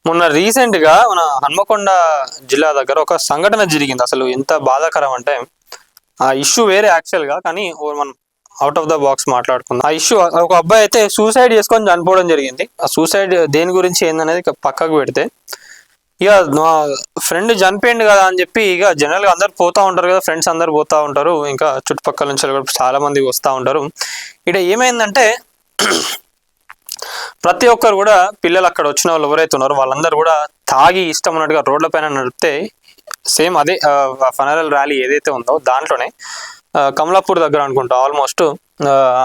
మొన్న రీసెంట్ గా మన హన్మకొండ జిల్లా దగ్గర ఒక సంఘటన జరిగింది. అసలు ఎంత బాధాకరం అంటే, ఆ ఇష్యూ వేరే యాక్చువల్ గా, కానీ మనం అవుట్ ఆఫ్ ద బాక్స్ మాట్లాడుకుందాం. ఆ ఇష్యూ, ఒక అబ్బాయి అయితే సూసైడ్ చేసుకొని చనిపోవడం జరిగింది. ఆ సూసైడ్ దేని గురించి ఏందనేది పక్కకు పెడితే, ఇక నా ఫ్రెండ్ చనిపోయింది కదా అని చెప్పి ఇక జనరల్ గా అందరు పోతా ఉంటారు కదా, ఫ్రెండ్స్ అందరు పోతా ఉంటారు, ఇంకా చుట్టుపక్కల నుంచి చాలా మంది వస్తూ ఉంటారు. ఇక్కడ ఏమైందంటే ప్రతి ఒక్కరు కూడా, పిల్లలు అక్కడ వచ్చిన వాళ్ళు ఎవరైతే ఉన్నారో వాళ్ళందరూ కూడా తాగి ఇష్టం ఉన్నట్టుగా రోడ్ల పైన నడిపితే, సేమ్ అదే ఫనరల్ ర్యాలీ ఏదైతే ఉందో దాంట్లోనే కమలాపూర్ దగ్గర అనుకుంటా, ఆల్మోస్ట్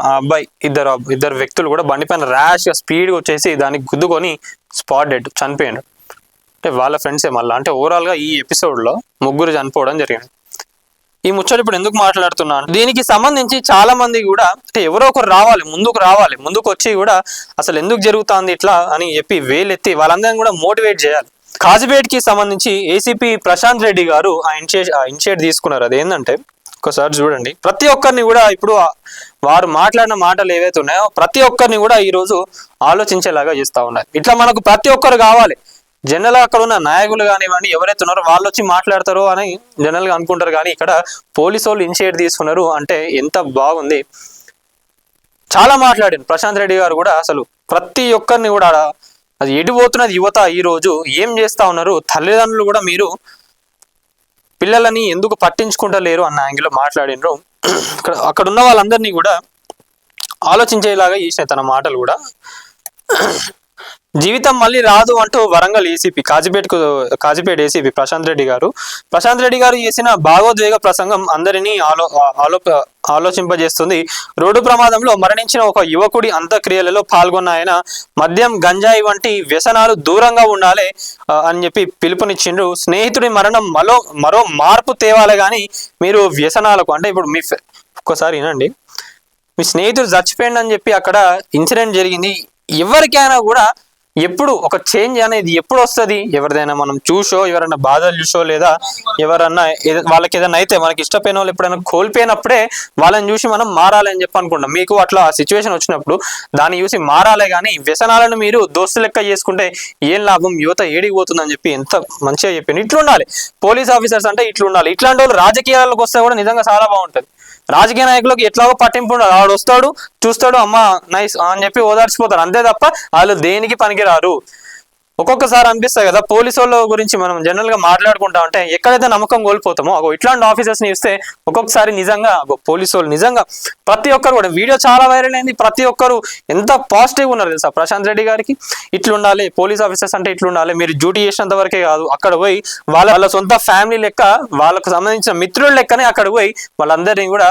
ఆ అబ్బాయి ఇద్దరు వ్యక్తులు కూడా బండి పైన ర్యాష్గా స్పీడ్గా వచ్చేసి దానికి గుద్దుకొని స్పాట్ డెడ్ చనిపోయాడు. అంటే వాళ్ళ ఫ్రెండ్సే మళ్ళీ. అంటే ఓవరాల్గా ఈ ఎపిసోడ్లో ముగ్గురు చనిపోవడం జరిగింది. ఈ ముచ్చట ఇప్పుడు ఎందుకు మాట్లాడుతున్నాను, దీనికి సంబంధించి చాలా మంది కూడా, అంటే ఎవరో ఒకరు రావాలి, ముందుకు వచ్చి కూడా అసలు ఎందుకు జరుగుతుంది ఇట్లా అని చెప్పి వేలెత్తి వాళ్ళందరినీ కూడా మోటివేట్ చేయాలి. కాజీపేటకి సంబంధించి ఏసీపీ ప్రశాంత్ రెడ్డి గారు ఆ ఇనిషియేట్ తీసుకున్నారు. అదేంటంటే, ఒకసారి చూడండి, ప్రతి ఒక్కరిని కూడా ఇప్పుడు వారు మాట్లాడిన మాటలు ఏవైతే ఉన్నాయో ప్రతి ఒక్కరిని కూడా ఈరోజు ఆలోచించేలాగా చేస్తూ ఉన్నారు. ఇట్లా మనకు ప్రతి ఒక్కరు కావాలి. జనరల్ గా అక్కడ ఉన్న నాయకులు కానివ్వండి, ఎవరైతే ఉన్నారో వాళ్ళు వచ్చి మాట్లాడతారో అని జనరల్ గా అనుకుంటారు, కానీ ఇక్కడ పోలీసు వాళ్ళు ఇనిషియేట్ తీసుకున్నారు అంటే ఎంత బాగుంది. చాలా మాట్లాడారు ప్రశాంత్ రెడ్డి గారు కూడా. అసలు ప్రతి ఒక్కరిని కూడా, అది ఎడిపోతున్నది యువత ఈ రోజు ఏం చేస్తా ఉన్నారు, తల్లిదండ్రులు కూడా మీరు పిల్లలని ఎందుకు పట్టించుకుంటలేరు అన్న యాంగిల్లో మాట్లాడినరు. అక్కడ ఉన్న వాళ్ళందరినీ కూడా ఆలోచించేలాగా చేసినాయి తన మాటలు కూడా. జీవితం మళ్ళీ రాదు అంటూ వరంగల్ ఏసీపీ కాజీపేట ఏసీపీ ప్రశాంత్ రెడ్డి గారు చేసిన భావోద్వేగ ప్రసంగం అందరినీ ఆలోచింపజేస్తుంది. రోడ్డు ప్రమాదంలో మరణించిన ఒక యువకుడి అంత్యక్రియలలో పాల్గొన్న ఆయన మద్యం, గంజాయి వంటి వ్యసనాలు దూరంగా ఉండాలి అని చెప్పి పిలుపునిచ్చిండ్రు. స్నేహితుడి మరణం మరో మార్పు తేవాలి కానీ మీరు వ్యసనాలకు, అంటే ఇప్పుడు మీ ఒక్కసారి వినండి, మీ స్నేహితుడు చచ్చిపోయింది అని చెప్పి అక్కడ ఇన్సిడెంట్ జరిగింది. ఎవరికైనా కూడా ఎప్పుడు ఒక చేంజ్ అనేది ఎప్పుడు వస్తుంది, ఎవరిదైనా మనం చూసో, ఎవరైనా బాధలు చూసో, లేదా ఎవరన్నా వాళ్ళకి ఏదైనా అయితే, మనకి ఇష్టపోయిన వాళ్ళు ఎప్పుడైనా కోల్పోయినప్పుడే వాళ్ళని చూసి మనం మారాలి అని చెప్పి అనుకుంటాం. మీకు అట్లా సిచ్యువేషన్ వచ్చినప్పుడు దాన్ని చూసి మారాలే కానీ వ్యసనాలను మీరు దోస్తు లెక్క చేసుకుంటే ఏం లాభం, యువత ఏడికి పోతుందని చెప్పి ఎంత మంచిగా చెప్పింది. ఇట్లుండాలి పోలీస్ ఆఫీసర్స్ అంటే, ఇట్లుండాలి. ఇట్లాంటి వాళ్ళు రాజకీయాలకు వస్తే కూడా నిజంగా చాలా బాగుంటుంది. రాజకీయ నాయకులకు ఎట్లాగో పట్టింపు ఉండదు, వాడు వస్తాడు చూస్తాడు, అమ్మ నైస్ అని చెప్పి ఓదార్చిపోతారు, అంతే తప్ప వాళ్ళు దేనికి పనికిరారు. ఒక్కొక్కసారి అనిపిస్తాయి కదా, పోలీసు వాళ్ళ గురించి మనం జనరల్ గా మాట్లాడుకుంటా ఉంటే ఎక్కడైతే నమ్మకం కోల్పోతామో ఇట్లాంటి ఆఫీసర్స్ ని ఇస్తే ఒక్కొక్కసారి నిజంగా పోలీసు వాళ్ళు నిజంగా ప్రతి ఒక్కరు కూడా, వీడియో చాలా వైరల్ అయింది, ప్రతి ఒక్కరు ఎంత పాజిటివ్ ఉన్నారు తెలుసా ప్రశాంత్ రెడ్డి గారికి. ఇట్లుండాలి పోలీస్ ఆఫీసర్స్ అంటే, ఇట్లుండాలి. మీరు డ్యూటీ చేసినంత వరకే కాదు, అక్కడ పోయి వాళ్ళ సొంత ఫ్యామిలీ లెక్క, వాళ్ళకు సంబంధించిన మిత్రుల లెక్కనే అక్కడ పోయి వాళ్ళందరినీ కూడా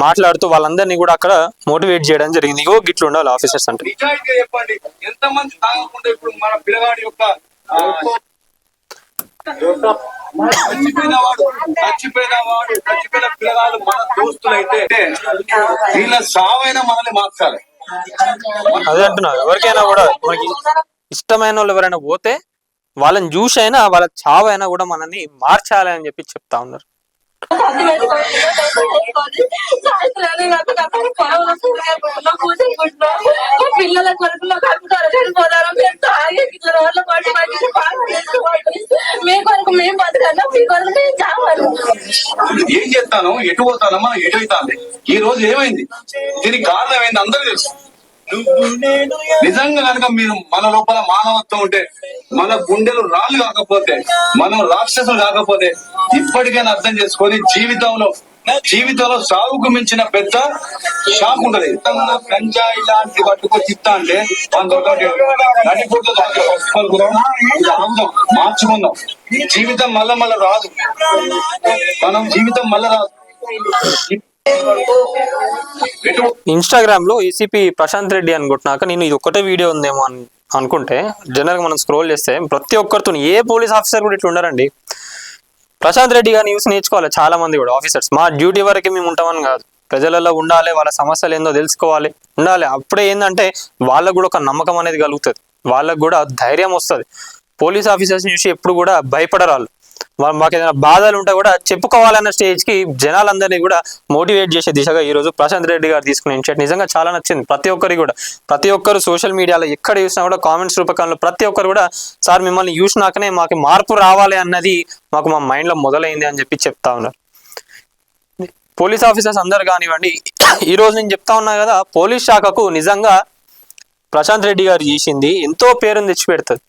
మాట్లాడుతూ వాళ్ళందరినీ కూడా అక్కడ మోటివేట్ చేయడం జరిగింది. ఇగో గిట్లు ఉండాలి ఆఫీసర్స్ అంటే. అదే అంటున్నా, ఎవరికైనా కూడా మనకి ఇష్టమైన వాళ్ళు ఎవరైనా పోతే వాళ్ళని చూసి అయినా, వాళ్ళ చావైనా కూడా మనల్ని మార్చాలి అని చెప్పి చెప్తా ఉన్నారు. పిల్లల కొరకు మేము బతకన్నా, మీ కొరకు మేము చావాలి. ఏం చేస్తాను, ఎటు పోతానమ్మా, ఎటు అవుతాను. ఈ రోజు ఏమైంది, దీనికి కారణం ఏంది అందరూ తెలుసు. నిజంగా కనుక మీరు మన లోపల మానవత్వం ఉంటే, మన గుండెలు రాళ్ళు కాకపోతే, మనం రాక్షసులు కాకపోతే, ఇప్పటికైనా అర్థం చేసుకొని జీవితంలో సాగుకు మించిన పెద్ద షాక్ ఉంటది. గంజాయి లాంటి పట్టుకొని తిత్తా అంటే మార్చుకుందాం. జీవితం మళ్ళా రాదు, మనం జీవితం మళ్ళా రాదు. ఇన్స్టాగ్రామ్ లో ఏసీపీ ప్రశాంత్ రెడ్డి అనుకుంటున్నాక నేను ఇది ఒక్కటే వీడియో ఉందేమో అనుకుంటే, జనరల్ గా మనం స్క్రోల్ చేస్తే ప్రతి ఒక్కరితో, ఏ పోలీస్ ఆఫీసర్ కూడా ఇట్లా ఉండారండి. ప్రశాంత్ రెడ్డి గారిని న్యూస్ నేర్చుకోవాలి చాలా మంది కూడా ఆఫీసర్స్. మా డ్యూటీ వరకే మేము ఉంటామని కాదు, ప్రజలలో ఉండాలి, వాళ్ళ సమస్యలు ఏందో తెలుసుకోవాలి, ఉండాలి. అప్పుడే ఏంటంటే వాళ్ళకు కూడా ఒక నమ్మకం అనేది కలుగుతుంది, వాళ్ళకు కూడా ధైర్యం వస్తుంది. పోలీస్ ఆఫీసర్స్ చూసి ఎప్పుడు కూడా భయపడరాళ్ళు. మాకు ఏదైనా బాధలు ఉంటే కూడా చెప్పుకోవాలన్న స్టేజ్కి జనాలందరినీ కూడా మోటివేట్ చేసే దిశగా ఈరోజు ప్రశాంత్ రెడ్డి గారు తీసుకునే ఇనిషియేటివ్ నిజంగా చాలా నచ్చింది. ప్రతి ఒక్కరు సోషల్ మీడియాలో ఎక్కడ చూసినా కూడా కామెంట్స్ రూపకంలో ప్రతి ఒక్కరు కూడా సార్ మిమ్మల్ని చూసినాకనే మాకు మార్పు రావాలి అన్నది మాకు మా మైండ్లో మొదలైంది అని చెప్పి చెప్తా ఉన్నారు. పోలీస్ ఆఫీసర్స్ అందరు కానివ్వండి, ఈరోజు నేను చెప్తా ఉన్నా కదా, పోలీస్ శాఖకు నిజంగా ప్రశాంత్ రెడ్డి గారు చేసింది ఎంతో పేరుని తెచ్చిపెడుతుంది.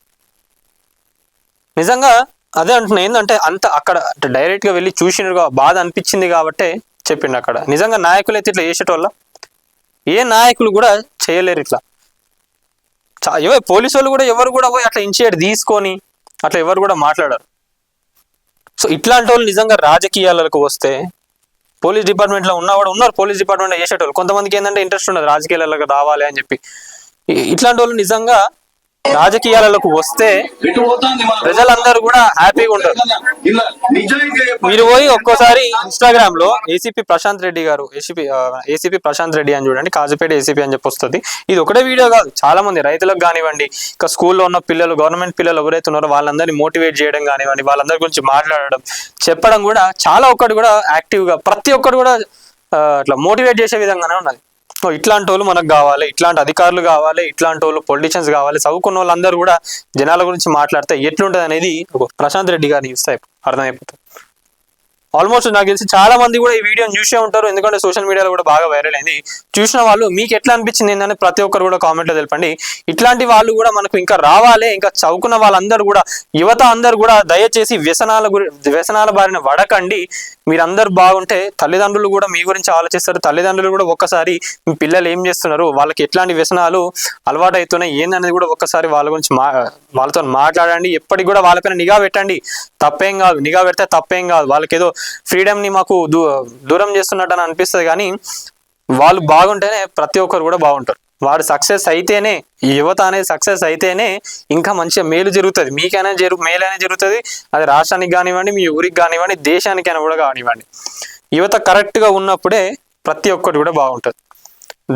నిజంగా అదే అంటున్నా, ఏంటంటే అంత అక్కడ డైరెక్ట్గా వెళ్ళి చూసినగా బాధ అనిపించింది కాబట్టే చెప్పిండు. అక్కడ నిజంగా నాయకులు అయితే ఇట్లా చేసేటోళ్ళ ఏ నాయకులు కూడా చేయలేరు ఇట్లా. పోలీసు వాళ్ళు కూడా ఎవరు కూడా పోయి అట్లా ఇనిషియేటివ్ తీసుకొని అట్లా ఎవరు కూడా మాట్లాడారు. సో ఇట్లాంటి వాళ్ళు నిజంగా రాజకీయాలకు వస్తే పోలీస్ డిపార్ట్మెంట్లో ఉన్నారు, పోలీస్ డిపార్ట్మెంట్లో చేసేటోళ్ళు. కొంతమందికి ఏంటంటే ఇంట్రెస్ట్ ఉండదు రాజకీయాలకు రావాలి అని చెప్పి. ఇట్లాంటి వాళ్ళు నిజంగా రాజకీయాలకు వస్తే ప్రజలందరూ కూడా హ్యాపీగా ఉంటారు. మీరు పోయి ఒక్కోసారి ఇన్స్టాగ్రామ్ లో ఏసీపీ ప్రశాంత్ రెడ్డి గారు, ఏసీపీ ప్రశాంత్ రెడ్డి అని చూడండి, కాజుపేట ఏసీపీ అని చెప్పి వస్తుంది. ఇది ఒకటే వీడియో కాదు, చాలా మంది రైతులకు కానివ్వండి, ఇంకా స్కూల్లో ఉన్న పిల్లలు, గవర్నమెంట్ పిల్లలు ఎవరైతే ఉన్నారో వాళ్ళందరినీ మోటివేట్ చేయడం కానివ్వండి, వాళ్ళందరి గురించి మాట్లాడడం, చెప్పడం కూడా చాలా ఒక్కటి కూడా యాక్టివ్గా ప్రతి ఒక్కరు కూడా అట్లా మోటివేట్ చేసే విధంగానే ఉన్నది. ఇట్లాంటి వాళ్ళు మనకు కావాలి, ఇట్లాంటి అధికారులు కావాలి, ఇట్లాంటి వాళ్ళు పొలిటీషియన్స్ కావాలి. చదువుకున్న వాళ్ళందరూ కూడా జనాల గురించి మాట్లాడితే ఎట్లుంటది అనేది ప్రశాంత్ రెడ్డి గారిని చూస్తే అర్థమైపోతుంది. ఆల్మోస్ట్ నాకు తెలిసి చాలా మంది కూడా ఈ వీడియోని చూసే ఉంటారు, ఎందుకంటే సోషల్ మీడియాలో కూడా బాగా వైరల్ అయింది. చూసిన వాళ్ళు మీకు ఎట్లా అనిపించింది ఏంటని ప్రతి ఒక్కరు కూడా కామెంట్లో తెలపండి. ఇట్లాంటి వాళ్ళు కూడా మనకు ఇంకా రావాలి, ఇంకా చదువుకున్న వాళ్ళందరూ కూడా, యువత అందరూ కూడా దయచేసి వ్యసనాల బారిన పడకండి. మీరందరూ బాగుంటే తల్లిదండ్రులు కూడా మీ గురించి ఆలోచిస్తారు. తల్లిదండ్రులు కూడా ఒక్కసారి మీ పిల్లలు ఏం చేస్తున్నారు, వాళ్ళకి ఎట్లాంటి వ్యసనాలు అలవాటు అవుతున్నాయి ఏందనేది కూడా ఒక్కసారి వాళ్ళ గురించి వాళ్ళతో మాట్లాడండి. ఎప్పటికి కూడా వాళ్ళపైన నిఘా పెట్టండి. తప్పేం కాదు, నిఘా పెడితే తప్పేం కాదు. వాళ్ళకి ఏదో ఫ్రీడమ్ని మాకు దూరం చేస్తున్నట్టు అని అనిపిస్తుంది, కానీ వాళ్ళు బాగుంటేనే ప్రతి ఒక్కరు కూడా బాగుంటారు. వాడు సక్సెస్ అయితేనే, ఈ యువత అనేది సక్సెస్ అయితేనే ఇంకా మంచిగా మేలు జరుగుతుంది. మీకైనా మేలైనా జరుగుతుంది, అది రాష్ట్రానికి కానివ్వండి, మీ ఊరికి కానివ్వండి, దేశానికైనా కూడా కానివ్వండి. యువత కరెక్ట్గా ఉన్నప్పుడే ప్రతి ఒక్కటి కూడా బాగుంటుంది.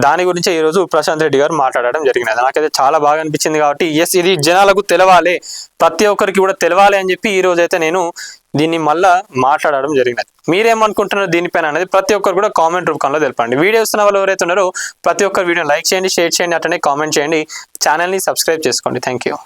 దాని గురించి ఈరోజు ప్రశాంత్ రెడ్డి గారు మాట్లాడడం జరిగినది. నాకైతే చాలా బాగా అనిపించింది. కాబట్టి ఎస్, ఇది జనాలకు తెలవాలి, ప్రతి ఒక్కరికి కూడా తెలవాలి అని చెప్పి ఈ రోజు అయితే నేను దీన్ని మళ్ళా మాట్లాడడం జరిగినది. మీరేమనుకుంటున్నారు దీనిపైన అనేది ప్రతి ఒక్కరు కూడా కామెంట్ రూపంలో తెలపండి. వీడియో వస్తున్న వాళ్ళు ఎవరైతే ఉన్నారో ప్రతి ఒక్కరు వీడియో లైక్ చేయండి, షేర్ చేయండి, అట్లనే కామెంట్ చేయండి, ఛానల్ని సబ్స్క్రైబ్ చేసుకోండి. Thank you.